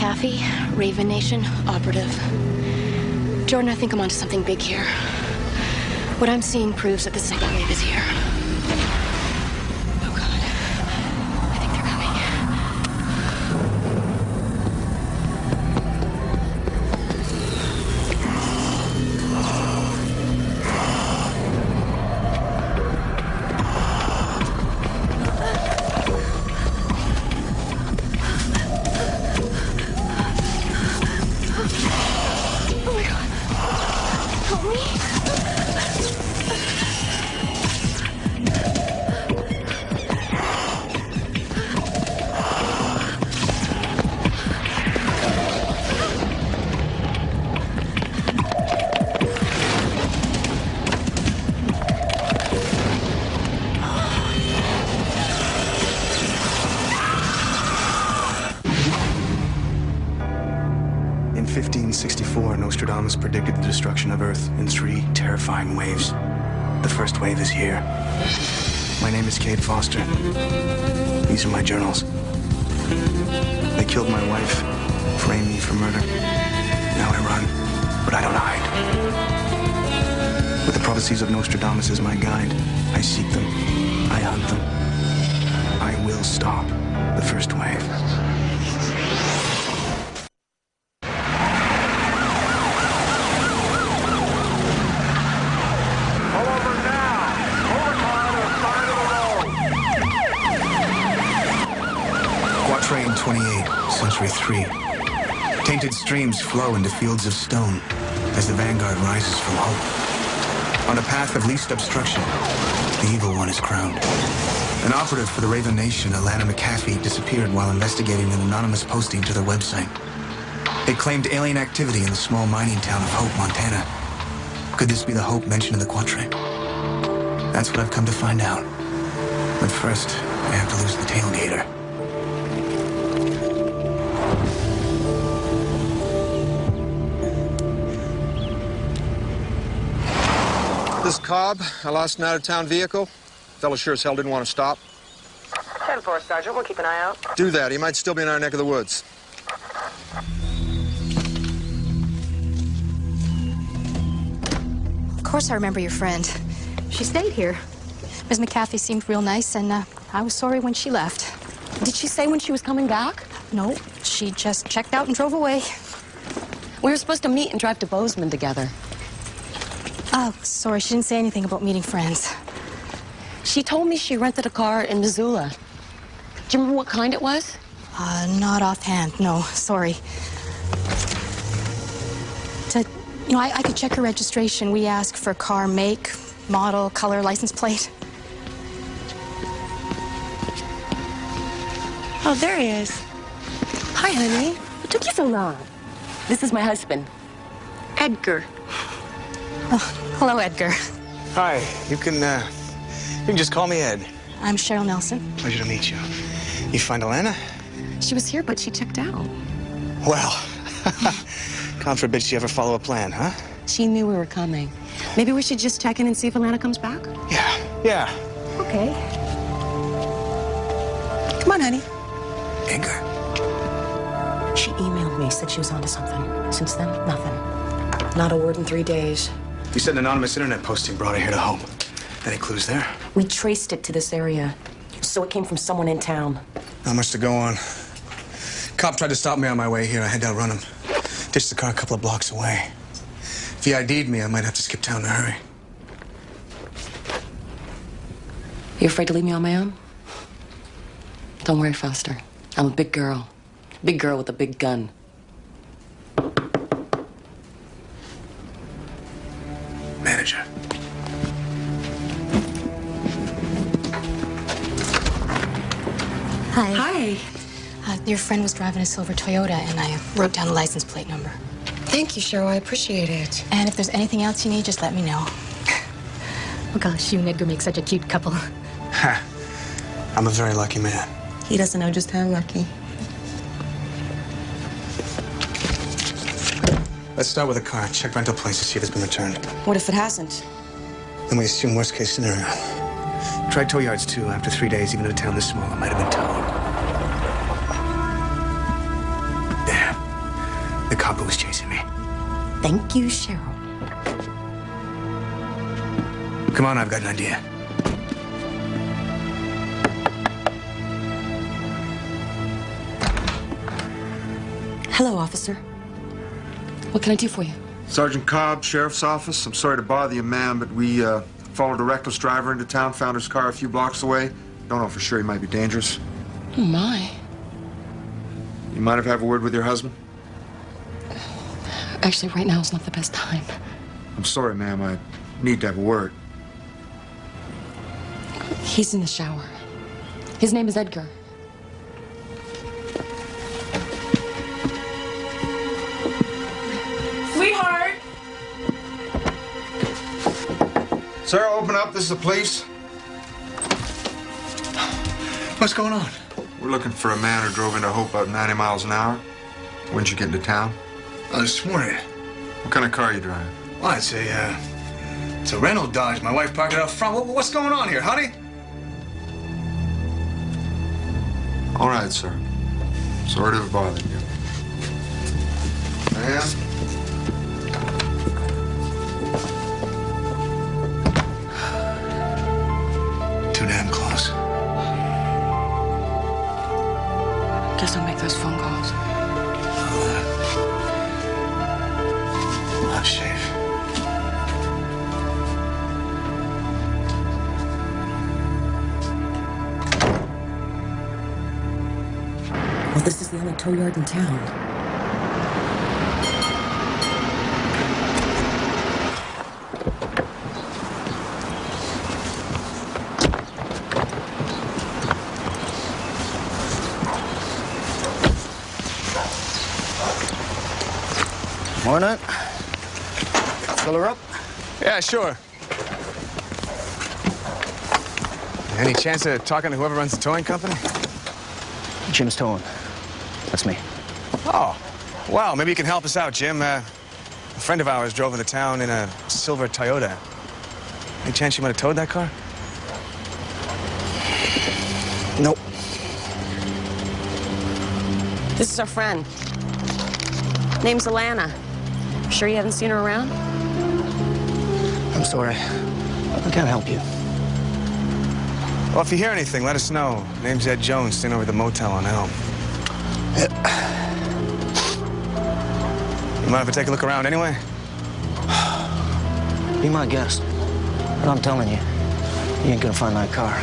McAfee, Raven Nation, operative. Jordan, I think I'm onto something big here. What I'm seeing proves that the second wave is here. Oh, God. I think they're coming. Oh, my God. Help me. In 1564, Nostradamus predicted the destruction of Earth in 3 terrifying waves. The first wave is here. My name is Cade Foster. These are my journals. They killed my wife, framed me for murder. Now I run, but I don't hide. With the prophecies of Nostradamus as my guide, I seek them, I hunt them. I will stop the first wave. Quatrain 28, Century 3. Tainted streams flow into fields of stone as the vanguard rises from hope. On a path of least obstruction, the evil one is crowned. An operative for the Raven Nation, Alana McAfee, disappeared while investigating an anonymous posting to their website. It claimed alien activity in the small mining town of Hope, Montana. Could this be the Hope mentioned in the Quatrain? That's what I've come to find out. But first, I have to lose the tailgater. This is Cobb. I lost an out-of-town vehicle. Fellow sure as hell didn't want to stop. 10-4, Sergeant. We'll keep an eye out. Do that. He might still be in our neck of the woods. Of course I remember your friend. She stayed here. Ms. McAfee seemed real nice, and I was sorry when she left. Did she say when she was coming back? No, she just checked out and drove away. We were supposed to meet and drive to Bozeman together. Oh, sorry, she didn't say anything about meeting friends. She told me she rented a car in Missoula. Do you remember what kind it was? Not offhand, no, sorry. I could check her registration. We ask for car make, model, color, license plate. Oh, there he is. Hi, honey. What took you so long? This is my husband, Edgar. Oh, hello, Edgar. Hi, you can just call me Ed. I'm Cheryl Nelson. Pleasure to meet you. You find Alana? She was here, but she checked out. Well, God forbid she ever follow a plan, huh? She knew we were coming. Maybe we should just check in and see if Alana comes back? Yeah. Okay. Come on, honey. Edgar. She emailed me, said she was onto something. Since then, nothing. Not a word in 3 days. You said an anonymous internet posting brought her here to Hope. Any clues there? We traced it to this area, so it came from someone in town. Not much to go on. Cop tried to stop me on my way here. I had to outrun him. Ditched the car a couple of blocks away. If he ID'd me, I might have to skip town in a hurry. You afraid to leave me on my own? Don't worry, Foster. I'm a big girl. Big girl with a big gun. Manager. Hi. Hi. Your friend was driving a silver Toyota, and I wrote down the license plate number. Thank you, Cheryl. I appreciate it. And if there's anything else you need, just let me know. Oh, gosh, you and Edgar make such a cute couple. Ha. I'm a very lucky man. He doesn't know just how lucky. Let's start with a car. Check rental plates to see if it's been returned. What if it hasn't? Then we assume worst case scenario. Try tow yards, too. After 3 days, even in a town this small, it might have been towed. Damn. to me. Thank you, Cheryl. Come on, I've got an idea. Hello, officer. What can I do for you? Sergeant Cobb, Sheriff's Office. I'm sorry to bother you, ma'am, but we followed a reckless driver into town, found his car a few blocks away. Don't know for sure, he might be dangerous. Oh, my. You mind if I have a word with your husband? Actually, right now is not the best time. I'm sorry, ma'am. I need to have a word. He's in the shower. His name is Edgar. Sweetheart! Sarah, open up. This is the police. What's going on? We're looking for a man who drove into Hope about 90 miles an hour. When'd you get into town? This morning. What kind of car are you driving? Well, it's a rental Dodge. My wife parked it out front. What's going on here, honey? All right, sir. Sorry to have bothered you. Ma'am? Too damn close. Guess I'll make those phone calls. I'll shave. Well, this is the only tow yard in town. Morning. Fill her up? Yeah, sure. Any chance of talking to whoever runs the towing company? Jim's towing. That's me. Oh, wow. Maybe you can help us out, Jim. A friend of ours drove into town in a silver Toyota. Any chance you might have towed that car? Nope. This is our friend. Name's Alana. Sure you haven't seen her around? I'm sorry. I can't help you. Well, if you hear anything, let us know. Name's Ed Jones, staying over at the motel on Elm. You mind if I take a look around anyway? Be my guest. But I'm telling you, you ain't gonna find that car.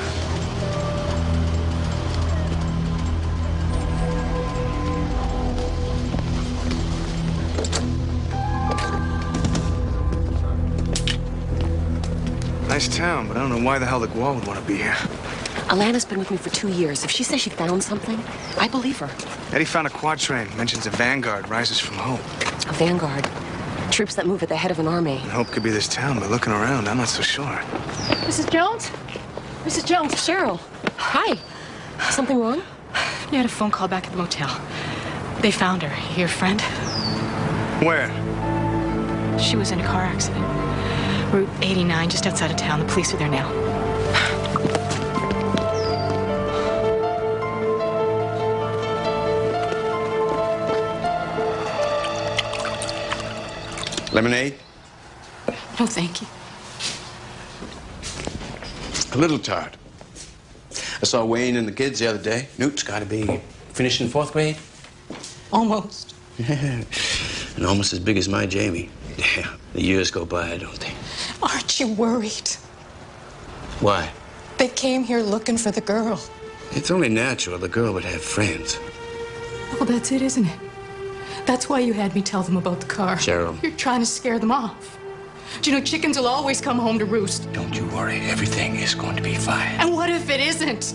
Nice town, but I don't know why the hell the Gual would want to be here. Alana's been with me for 2 years. If she says she found something, I believe her. Eddie found a quad train. Mentions a vanguard rises from Hope. A vanguard. Troops that move at the head of an army. And Hope could be this town, but looking around, I'm not so sure. Mrs. Jones? Mrs. Jones. Cheryl. Hi. Something wrong? You had a phone call back at the motel. They found her. Your friend? Where? She was in a car accident. Route 89, just outside of town. The police are there now. Lemonade? No, thank you. A little tart. I saw Wayne and the kids the other day. Newt's got to be finishing 4th grade. Almost. And almost as big as my Jamie. Yeah, the years go by, don't they? Aren't you worried? Why? They came here looking for the girl. It's only natural the girl would have friends. Well, that's it, isn't it? That's why you had me tell them about the car. Cheryl. You're trying to scare them off. Do you know chickens will always come home to roost? Don't you worry. Everything is going to be fine. And what if it isn't?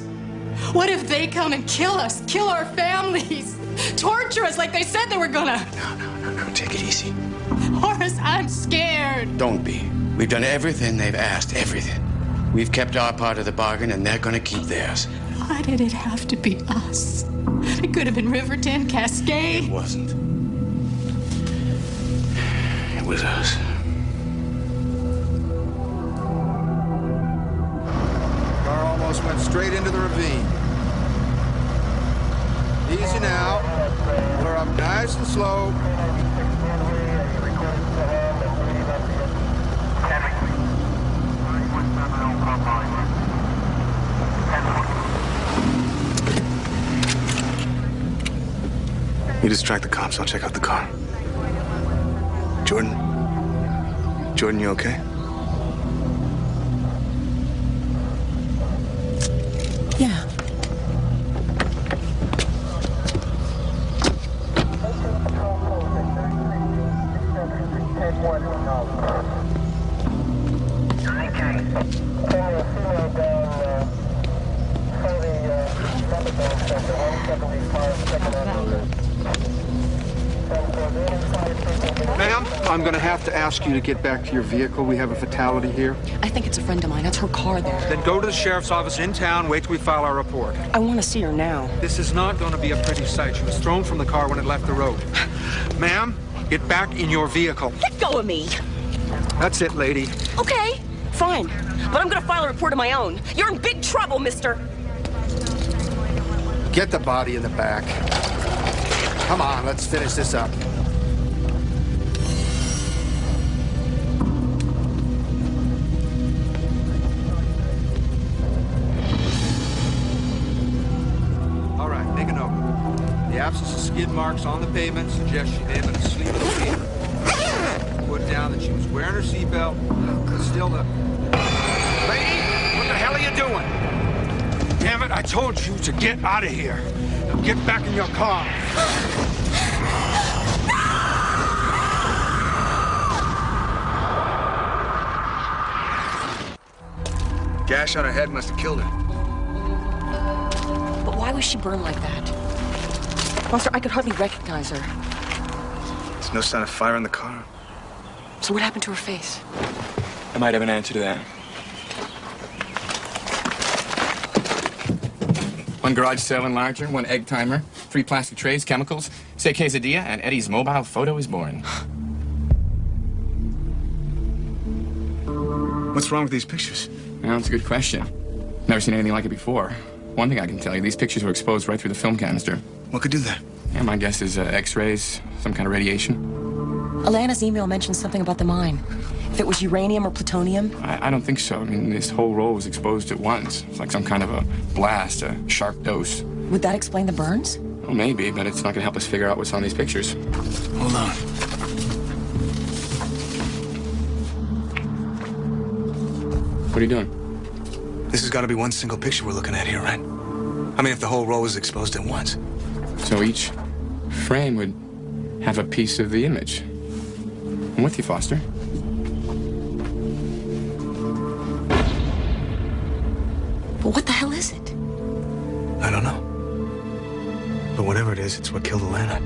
What if they come and kill us, kill our families, torture us like they said they were gonna? No. Take it easy. Horace, I'm scared. Don't be. We've done everything they've asked, everything. We've kept our part of the bargain, and they're going to keep theirs. Why did it have to be us? It could have been Riverton, Cascade. It wasn't. It was us. Car almost went straight into the ravine. Easy now. Pull her up nice and slow. distract the cops. I'll check out the car. Jordan? Jordan, you okay? Yeah. Ma'am, I'm going to have to ask you to get back to your vehicle. We have a fatality here. I think it's a friend of mine. That's her car there. Then go to the sheriff's office in town. Wait till we file our report. I want to see her now. This is not going to be a pretty sight. She was thrown from the car when it left the road. Ma'am, get back in your vehicle. Let go of me. That's it, lady. Okay, fine. But I'm going to file a report of my own. You're in big trouble, mister. Get the body in the back. Come on, let's finish this up. All right, make a note. The absence of skid marks on the pavement suggests she may have been asleep in the vehicle. Put down that she was wearing her seatbelt, but still the... Lady, what the hell are you doing? Damn it, I told you to get out of here. Now get back in your car. Gash on her head must have killed her. But why was she burned like that? Foster, I could hardly recognize her. There's no sign of fire in the car. So what happened to her face? I might have an answer to that. One garage sale enlarger, one egg timer, 3 plastic trays, chemicals, say quesadilla, and Eddie's mobile photo is born. What's wrong with these pictures? Well, that's a good question. Never seen anything like it before. One thing I can tell you, these pictures were exposed right through the film canister. What could do that? Yeah, my guess is X-rays, some kind of radiation. Alana's email mentioned something about the mine. If it was uranium or plutonium? I don't think so. I mean, this whole roll was exposed at once. It's like some kind of a blast, a sharp dose. Would that explain the burns? Well, maybe, but it's not going to help us figure out what's on these pictures. Hold on. What are you doing? This has got to be one single picture we're looking at here, right? I mean, if the whole roll was exposed at once. So each frame would have a piece of the image. I'm with you, Foster. But what the hell is it? I don't know. But whatever it is, it's what killed Alana.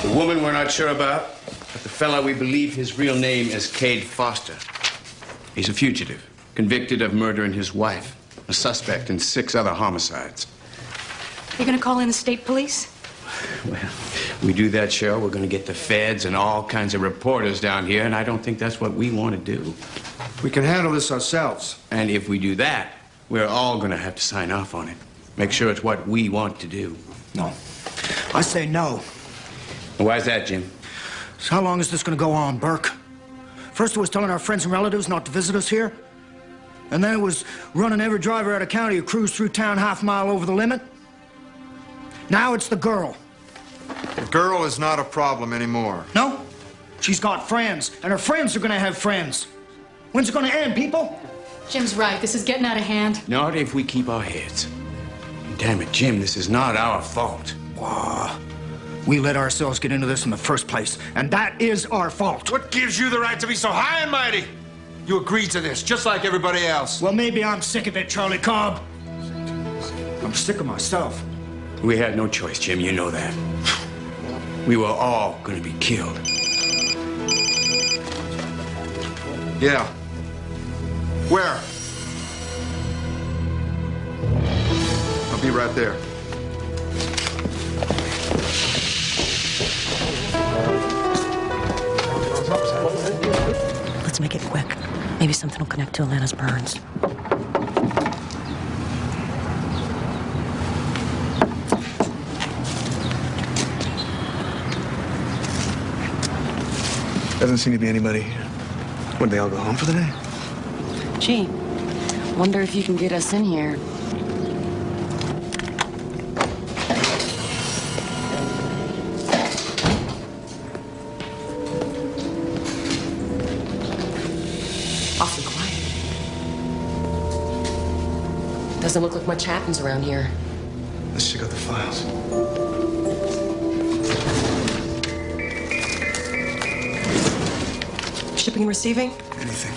The woman we're not sure about, but the fella we believe his real name is Cade Foster. He's a fugitive, convicted of murdering his wife, a suspect in 6 other homicides. You're gonna call in the state police? Well, we do that, Cheryl, we're going to get the feds and all kinds of reporters down here, and I don't think that's what we want to do. We can handle this ourselves. And if we do that, we're all going to have to sign off on it. Make sure it's what we want to do. No. I say no. Why's that, Jim? So how long is this going to go on, Burke? First it was telling our friends and relatives not to visit us here. And then it was running every driver out of county who cruised through town half a mile over the limit. Now it's the girl. The girl is not a problem anymore. No? She's got friends, and her friends are going to have friends. When's it going to end, people? Jim's right. This is getting out of hand. Not if we keep our heads. Damn it, Jim, this is not our fault. Wow. We let ourselves get into this in the first place, and that is our fault. What gives you the right to be so high and mighty? You agreed to this, just like everybody else. Well, maybe I'm sick of it, Charlie Cobb. I'm sick of myself. We had no choice, Jim, you know that. We were all going to be killed. Yeah. Where? I'll be right there. Let's make it quick. Maybe something will connect to Alana's burns. Doesn't seem to be anybody here. Would they all go home for the day? Gee, Wonder if you can get us in here. Awfully quiet. Doesn't look like much happens around here. Let's check out the files. Shipping and receiving? Anything.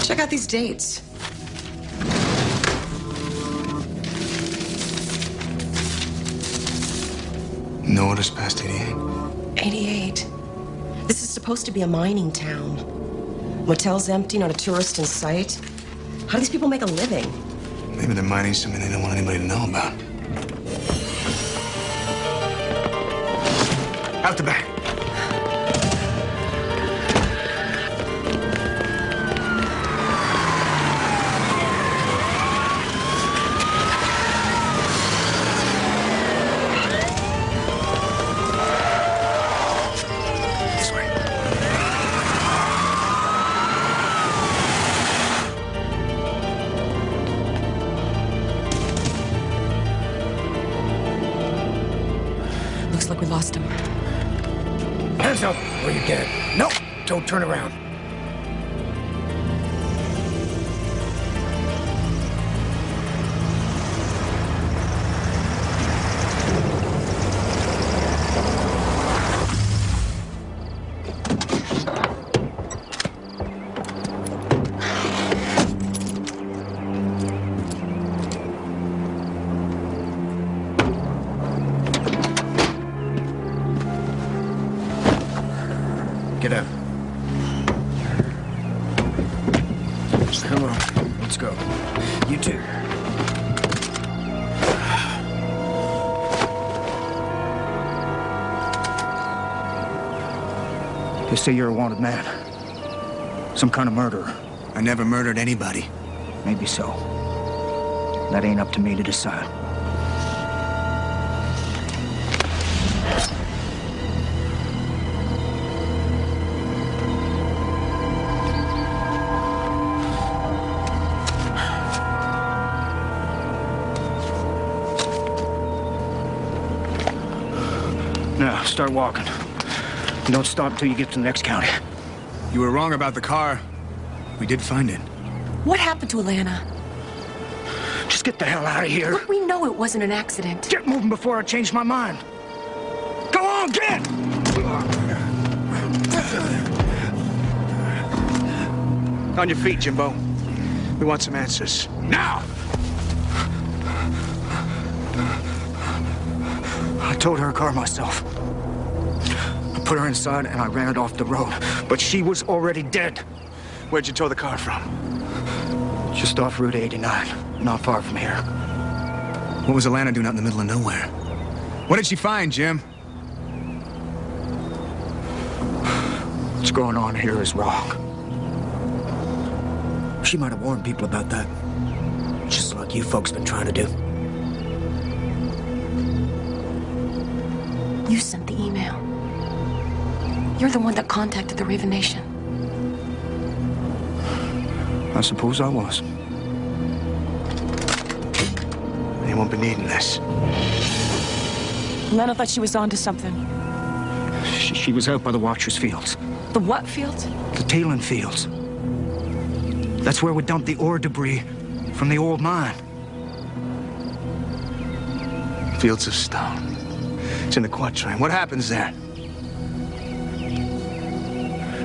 Check out these dates. No orders past 88. 88. This is supposed to be a mining town. Motel's empty, not a tourist in sight. How do these people make a living? Maybe they're mining something they don't want anybody to know about. Out the back. This way. Looks like we lost him. Hands up, or you get it. No, don't turn around. Get out. Come on, let's go. You too. They say you're a wanted man. Some kind of murderer. I never murdered anybody. Maybe so. That ain't up to me to decide. Now, start walking. Don't stop until you get to the next county. You were wrong about the car. We did find it. What happened to Alana? Just get the hell out of here. Look, we know it wasn't an accident. Get moving before I change my mind. Go on, get! On your feet, Jimbo. We want some answers. Now! I towed her car myself. I put her inside and I ran it off the road. But she was already dead. Where'd you tow the car from? Just off Route 89, not far from here. What was Alana doing out in the middle of nowhere? What did she find, Jim? What's going on here is wrong. She might have warned people about that. Just like you folks been trying to do. You sent the email. You're the one that contacted the Raven Nation. I suppose I was. They won't be needing this. Lena thought she was onto something. She was out by the Watcher's Fields. The what fields? The Talon Fields. That's where we dumped the ore debris from the old mine. Fields of stone. It's in the quatrain. What happens there?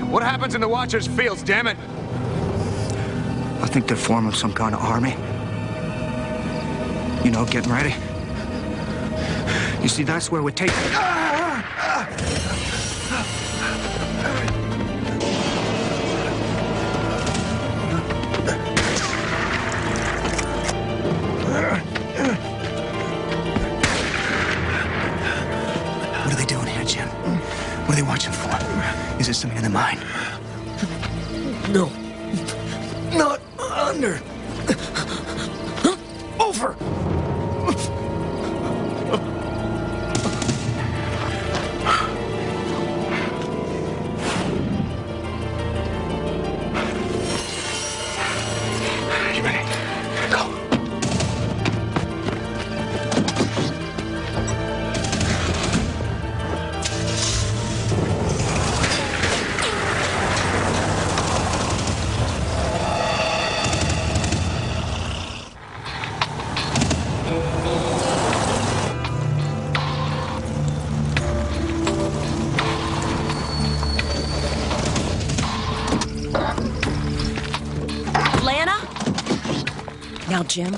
What happens in the Watcher's Fields, damn it? I think they're forming some kind of army. You know, getting ready. You see, that's where we take it. What are they doing here, Jim? What are they watching for? Is there something in the mine? No. Not under. Over. Now, Jim,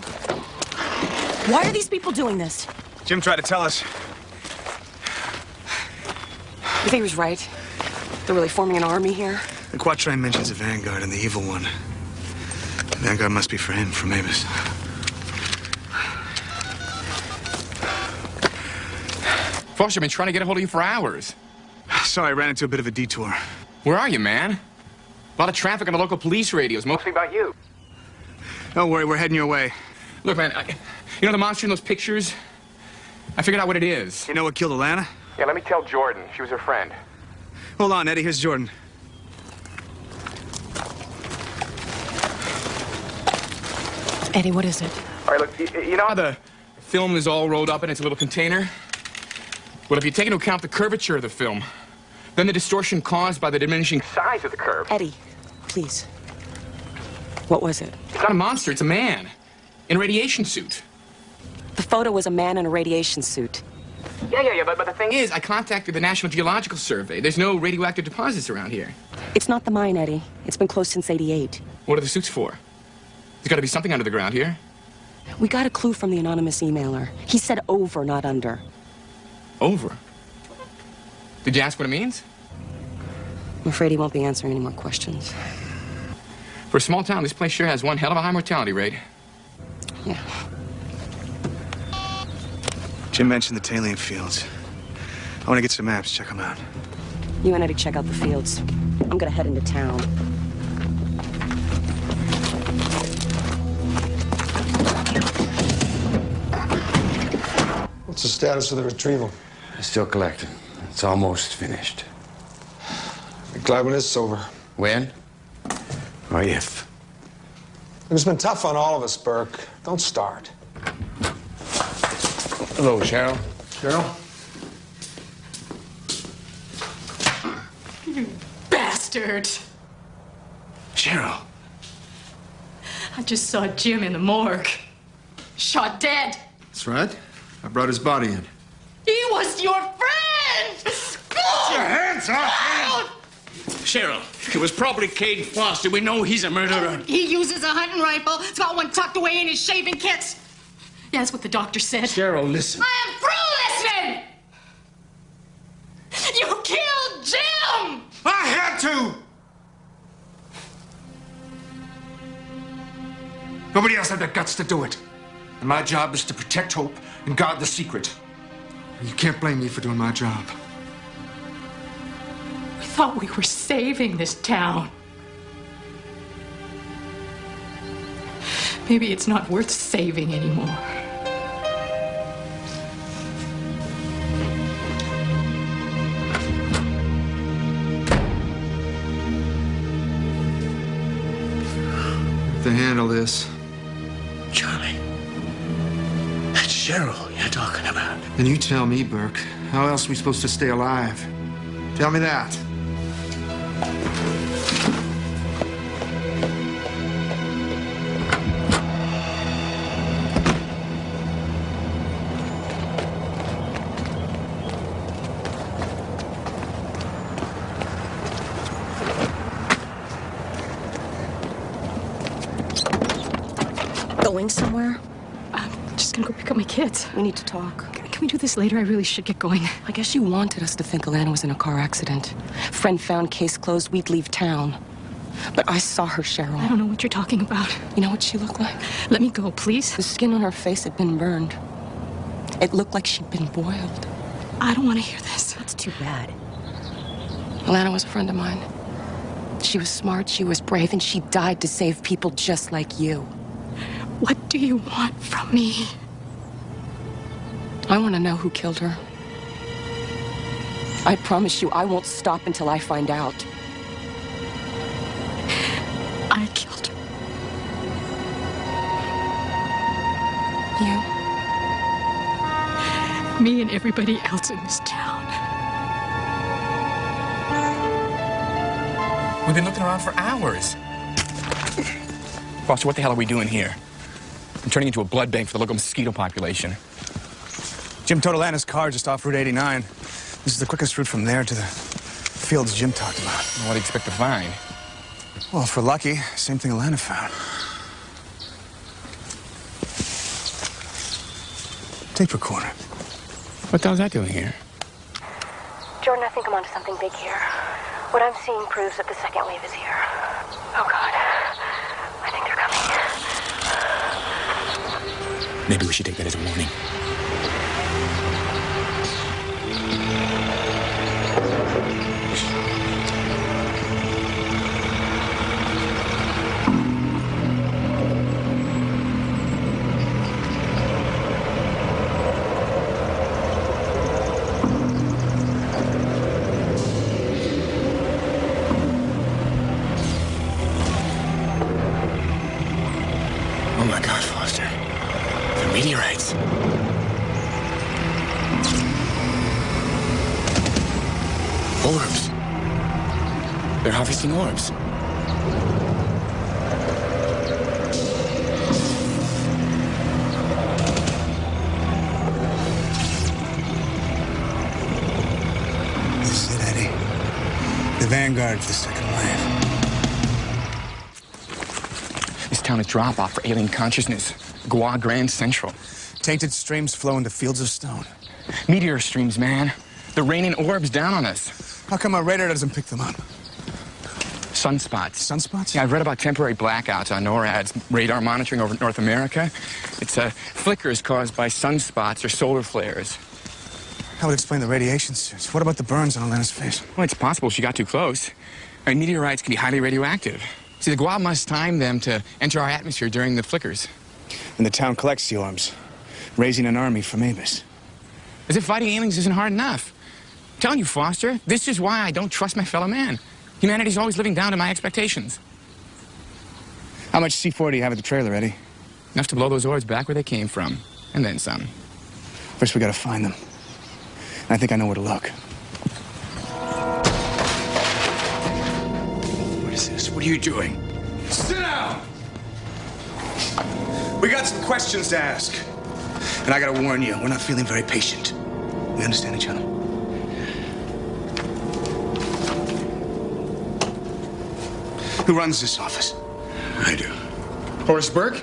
why are these people doing this? Jim tried to tell us. You think he was right? They're really forming an army here? The Quatrain mentions a Vanguard and the evil one. The Vanguard must be for him, from Amos. Foster, I've been trying to get a hold of you for hours. Sorry, I ran into a bit of a detour. Where are you, man? A lot of traffic on the local police radios, mostly about you. Don't worry, we're heading your way. Look, man, you know the monster in those pictures? I figured out what it is. You know what killed Alana? Yeah, let me tell Jordan. She was her friend. Hold on, Eddie. Here's Jordan. Eddie, what is it? All right, look, you know how the film is all rolled up in its little container? Well, if you take into account the curvature of the film, then the distortion caused by the diminishing size of the curve. Eddie, please. What was it? It's not a monster, it's a man. In a radiation suit. The photo was a man in a radiation suit. Yeah, but the thing is, I contacted the National Geological Survey. There's no radioactive deposits around here. It's not the mine, Eddie. It's been closed since '88. What are the suits for? There's got to be something under the ground here. We got a clue from the anonymous emailer. He said over, not under. Over? Did you ask what it means? I'm afraid he won't be answering any more questions. For a small town, this place sure has one hell of a high mortality rate. Yeah. Jim mentioned the tailing fields. I want to get some maps, check them out. You and Eddie check out the fields. I'm gonna head into town. What's the status of the retrieval? Still collecting. It's almost finished. Be glad when it's over. When? Or if? It's been tough on all of us, Burke. Don't start. Hello, Cheryl. Cheryl? You bastard! Cheryl. I just saw Jim in the morgue. Shot dead. That's right. I brought his body in. He was your friend! Get your hands off! Cheryl, it was probably Cade Foster. We know he's a murderer. He uses a hunting rifle. It's got one tucked away in his shaving kit. Yeah, that's what the doctor said. Cheryl, listen. I am through listening! You killed Jim! I had to! Nobody else had the guts to do it. And my job is to protect Hope and guard the secret. You can't blame me for doing my job. We thought we were saving this town. Maybe it's not worth saving anymore. To handle this. Charlie, that's Cheryl you're talking about. And you tell me, Burke, how else are we supposed to stay alive? Tell me that. Going somewhere? I'm just gonna go pick up my kids. We need to talk. Can we do this later? I really should get going. I guess you wanted us to think Alana was in a car accident. Friend found, case closed, we'd leave town. But I saw her, Cheryl. I don't know what you're talking about. You know what she looked like? Let me go, please. The skin on her face had been burned. It looked like she'd been boiled. I don't want to hear this. That's too bad. Alana was a friend of mine. She was smart, she was brave, and she died to save people just like you. What do you want from me? I want to know who killed her. I promise you, I won't stop until I find out. I killed her. You? Me and everybody else in this town. We've been looking around for hours. Foster, what the hell are we doing here? I'm turning into a blood bank for the local mosquito population. Jim towed Alana's car just off Route 89. This is the quickest route from there to the fields Jim talked about. What do you expect to find? Well, if we're lucky, same thing Alana found. Tape recorder. What the hell's that doing here? Jordan, I think I'm onto something big here. What I'm seeing proves that the second wave is here. Oh, God. I think they're coming. Maybe we should take that as a warning. Oh my God, Foster. They're meteorites. Orbs. They're harvesting orbs. This is it, Eddie. The vanguard for the second wave. This town is drop-off for alien consciousness. Gua Grand Central. Tainted streams flow into fields of stone. Meteor streams, man. They're raining orbs down on us. How come our radar doesn't pick them up? Sunspots. Sunspots? Yeah, I've read about temporary blackouts on NORAD's radar monitoring over North America. It's flickers caused by sunspots or solar flares. That would explain the radiation suits. What about the burns on Elena's face? Well, it's possible she got too close. I mean, meteorites can be highly radioactive. See, the Gua must time them to enter our atmosphere during the flickers. And the town collects the orbs, raising an army for Mavis. As if fighting aliens isn't hard enough. I'm telling you, Foster, this is why I don't trust my fellow man. Humanity's always living down to my expectations. How much C4 do you have at the trailer, Eddie? Enough to blow those orbs back where they came from, and then some. First, we gotta find them. And I think I know where to look. What is this? What are you doing? Sit down! We got some questions to ask. And I gotta warn you, we're not feeling very patient. We understand each other? Who runs this office? I do. Horace Burke?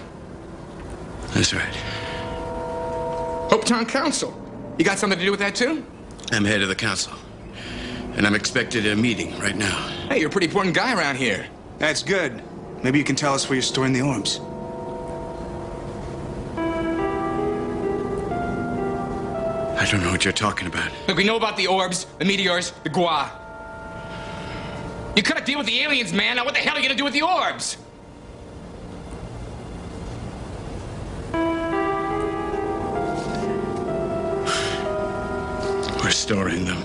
That's right. Hope Town Council. You got something to do with that, too? I'm head of the council. And I'm expected at a meeting right now. Hey, you're a pretty important guy around here. That's good. Maybe you can tell us where you're storing the orbs. I don't know what you're talking about. Look, we know about the orbs, the meteors, the Gua. You couldn't deal with the aliens, man. Now what the hell are you gonna do with the orbs? We're storing them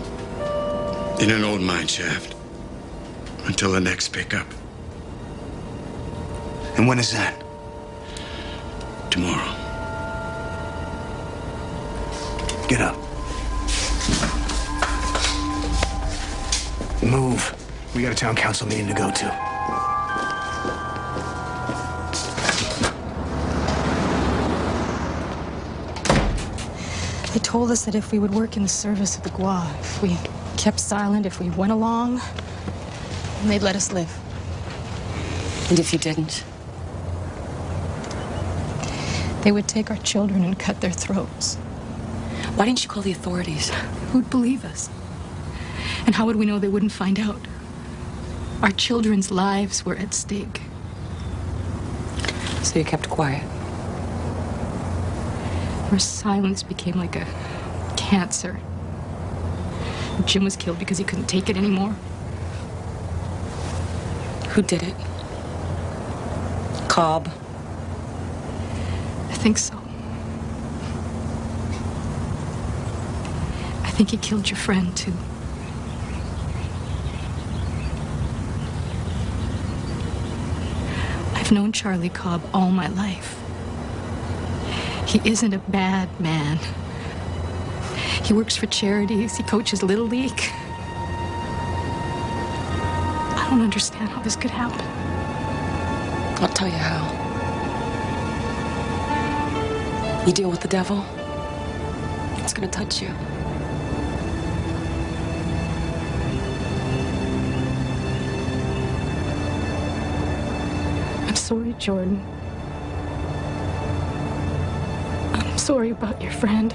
in an old mine shaft until the next pickup. And when is that? Tomorrow. Get up. Move. We got a town council meeting to go to. They told us that if we would work in the service of the Gua, if we kept silent, if we went along, they'd let us live. And if you didn't? They would take our children and cut their throats. Why didn't you call the authorities? Who'd believe us? And how would we know they wouldn't find out? Our children's lives were at stake. So you kept quiet. Our silence became like a cancer. Jim was killed because he couldn't take it anymore. Who did it? Cobb? I think so. I think he killed your friend, too. I've known Charlie Cobb all my life. He isn't a bad man. He works for charities. He coaches Little League. I don't understand how this could happen. I'll tell you how. You deal with the devil, it's gonna touch you. I'm sorry, Jordan. I'm sorry about your friend.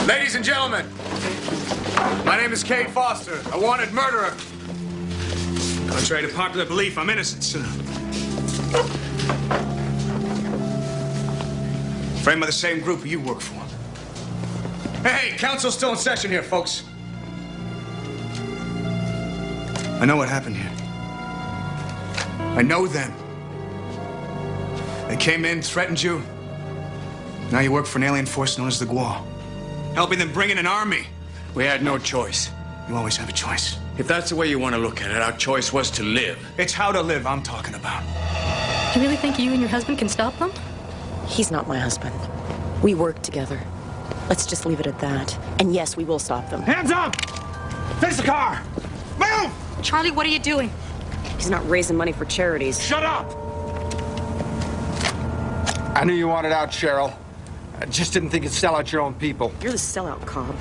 Ladies and gentlemen, my name is Cade Foster, a wanted murderer. Contrary to popular belief, I'm innocent, sir. Frame of the same group you work for. Hey, council's still in session here, folks. I know what happened here. I know them. They came in, threatened you. Now you work for an alien force known as the GWA. Helping them bring in an army. We had no choice. You always have a choice. If that's the way you want to look at it, our choice was to live. It's how to live I'm talking about. Do you really think you and your husband can stop them? He's not my husband. We work together. Let's just leave it at that. And yes, we will stop them. Hands up! Face the car! Move! Charlie, what are you doing? He's not raising money for charities. Shut up! I knew you wanted out, Cheryl. I just didn't think you'd sell out your own people. You're the sellout, Cobb.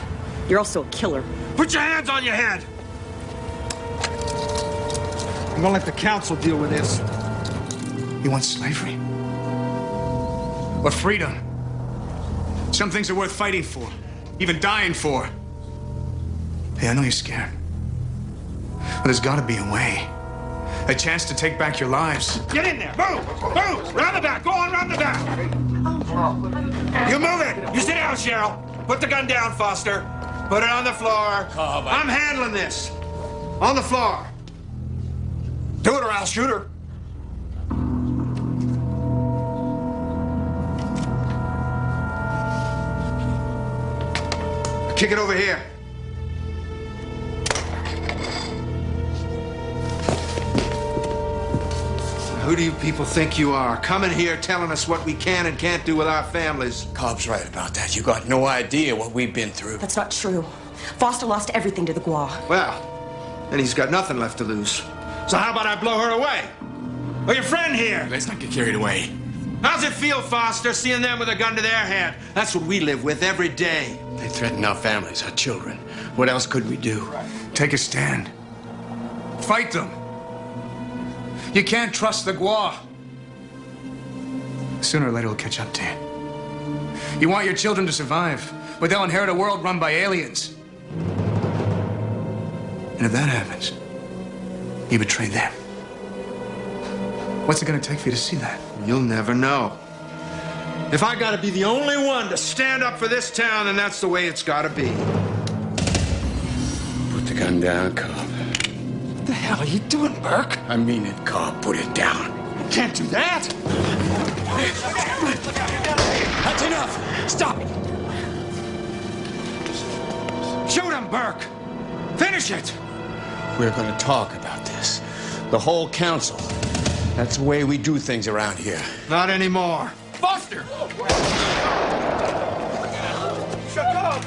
You're also a killer. Put your hands on your head! I'm gonna let the council deal with this. You want slavery? Or freedom? Some things are worth fighting for, even dying for. Hey, I know you're scared. But there's gotta be a way. A chance to take back your lives. Get in there! Move! Move! Round the back! Go on round the back! You move it! You sit down, Cheryl! Put the gun down, Foster. Put it on the floor. Cobb, I'm handling this. On the floor. Do it or I'll shoot her. Kick it over here. Who do you people think you are? Coming here telling us what we can and can't do with our families. Cobb's right about that. You got no idea what we've been through. That's not true. Foster lost everything to the GWA. Well, then he's got nothing left to lose. So how about I blow her away? Or your friend here? Let's not get carried away. How's it feel, Foster, seeing them with a gun to their head? That's what we live with every day. They threaten our families, our children. What else could we do? Take a stand. Fight them. You can't trust the GWA. Sooner or later, it'll catch up to you. You want your children to survive, but they'll inherit a world run by aliens. And if that happens, you betray them. What's it gonna take for you to see that? You'll never know. If I gotta be the only one to stand up for this town, then that's the way it's gotta be. Put the gun down, Cobb. What the hell are you doing, Burke? I mean it, Cobb. Put it down. You can't do that. That's enough. Stop it. Shoot him, Burke. Finish it. We're going to talk about this. The whole council. That's the way we do things around here. Not anymore. Foster! Shut up.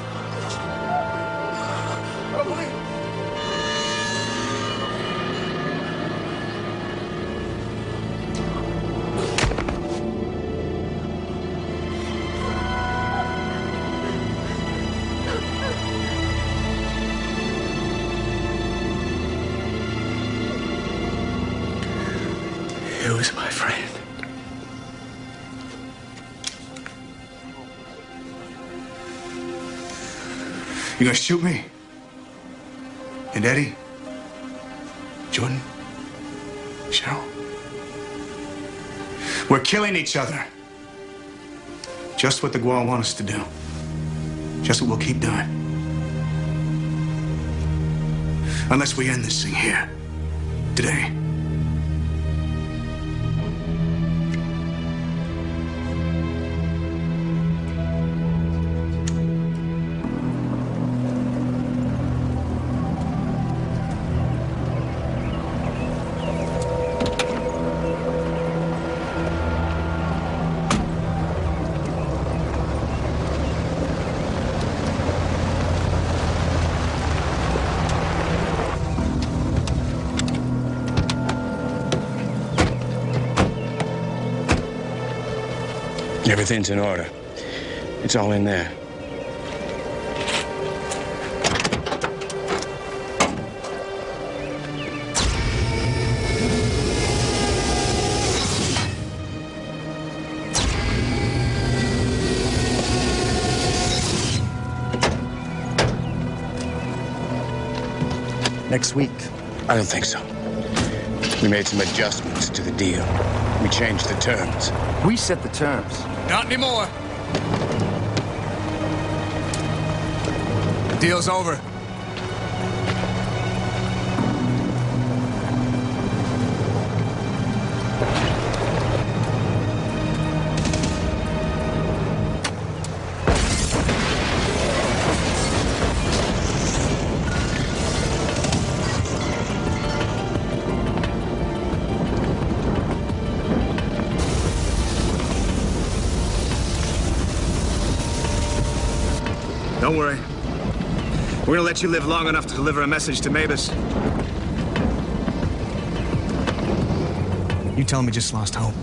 He was my friend. You gonna shoot me? And Eddie? Jordan? Cheryl? We're killing each other. Just what the GWA want us to do. Just what we'll keep doing. Unless we end this thing here. Today. Everything's in order. It's all in there. Next week. I don't think so. We made some adjustments to the deal. We changed the terms. We set the terms. Not anymore. The deal's over. Don't worry. We're gonna let you live long enough to deliver a message to Mavis. You tell him we just lost hope.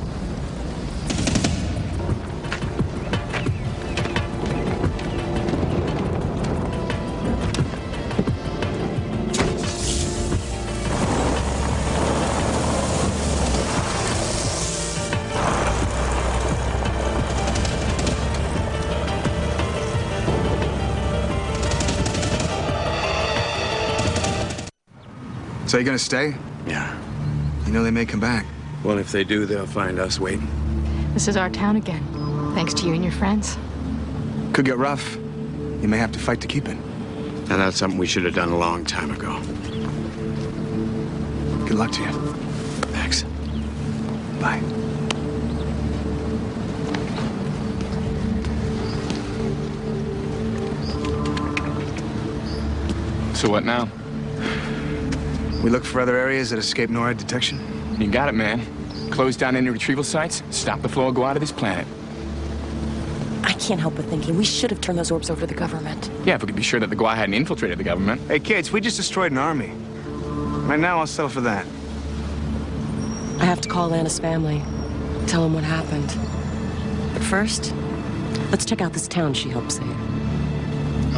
So you gonna stay? Yeah. You know they may come back. Well, if they do, they'll find us waiting. This is our town again, thanks to you and your friends. Could get rough. You may have to fight to keep it. And that's something we should have done a long time ago. Good luck to you. Thanks. Bye. So what now? We look for other areas that escape NORAD detection? You got it, man. Close down any retrieval sites, stop the flow of go out of this planet. I can't help but thinking we should have turned those orbs over to the government. Yeah, if we could be sure that the Gua hadn't infiltrated the government. Hey, kids, we just destroyed an army. Right now, I'll settle for that. I have to call Anna's family, tell them what happened. But first, let's check out this town she helped save.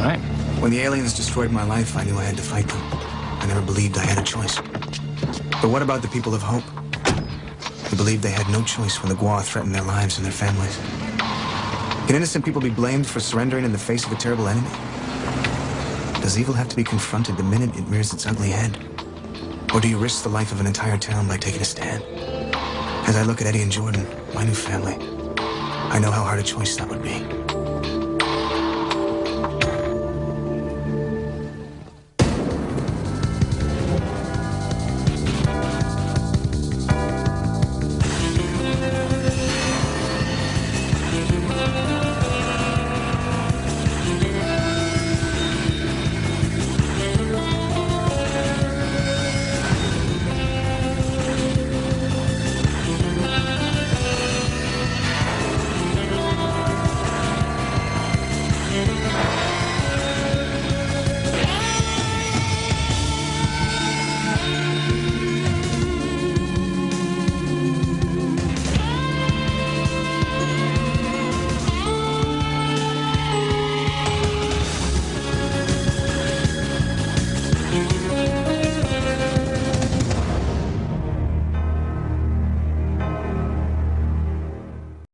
All right. When the aliens destroyed my life, I knew I had to fight them. I never believed I had a choice. But what about the people of Hope? Who believed they had no choice when the Gua threatened their lives and their families? Can innocent people be blamed for surrendering in the face of a terrible enemy? Does evil have to be confronted the minute it rears its ugly head? Or do you risk the life of an entire town by taking a stand? As I look at Eddie and Jordan, my new family, I know how hard a choice that would be.